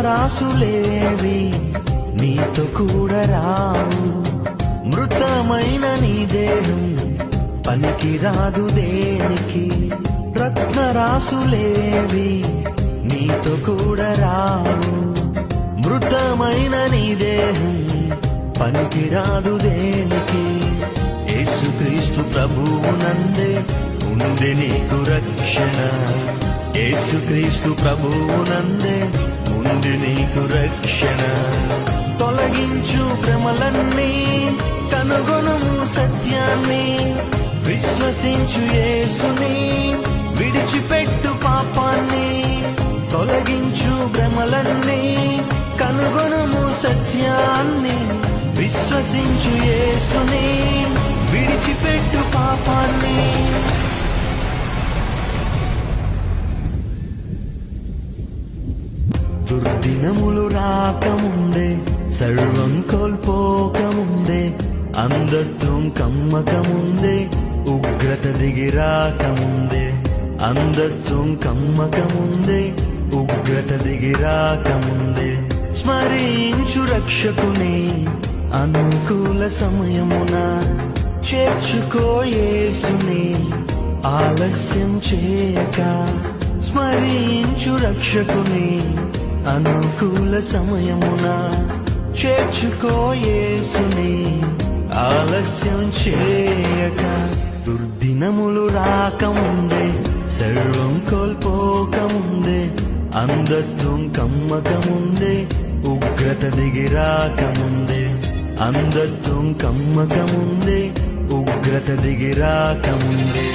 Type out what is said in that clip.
రత్నరాసులేవి నీతో కూడా రావు, మృతమైన నీ దేహం పనికిరాదు దేనికి. రత్నరాసులేవి నీతో కూడా రావు, మృతమైన నీ దేహం పనికిరాదు దేనికి. యేసుక్రీస్తు ప్రభువు నందే ఉంది నీకు రక్షణ, యేసుక్రీస్తు ప్రభువు నందే ఉంది నీకు రక్షణ. తొలగించు భ్రమలన్నీ, కనుగొనుము సత్యాన్ని, విశ్వసించు యేసుని, విడిచిపెట్టు పాపాన్ని. తొలగించు భ్రమలన్నీ, కనుగొనుము సత్యాన్ని, విశ్వసించు యేసుని, విడిచిపెట్టు పాపాన్ని. దుర్దినములు రాకముందే, సర్వం కోల్పోకముందే, అంధత్వం కమ్మకముందే, ఉగ్రత దిగి రాకముందే. అంధత్వం కమ్మకముందే, ఉగ్రత దిగి రాకముందే. స్మరించు రక్షకుని అనుకూల సమయమున, చేర్చుకో యేసుని ఆలస్యం చేయక. స్మరించు రక్షకుని అనుకూల సమయమున, చేర్చుకో యేసుని ఆలస్యం చేయక. దుర్దినములు రాకముందే, సర్వం కోల్పోకముందే, అంధత్వం కమ్మకముందే, ఉగ్రత దిగి రాకముందే. అంధత్వం కమ్మకముందే, ఉగ్రత దిగి రాకముందే.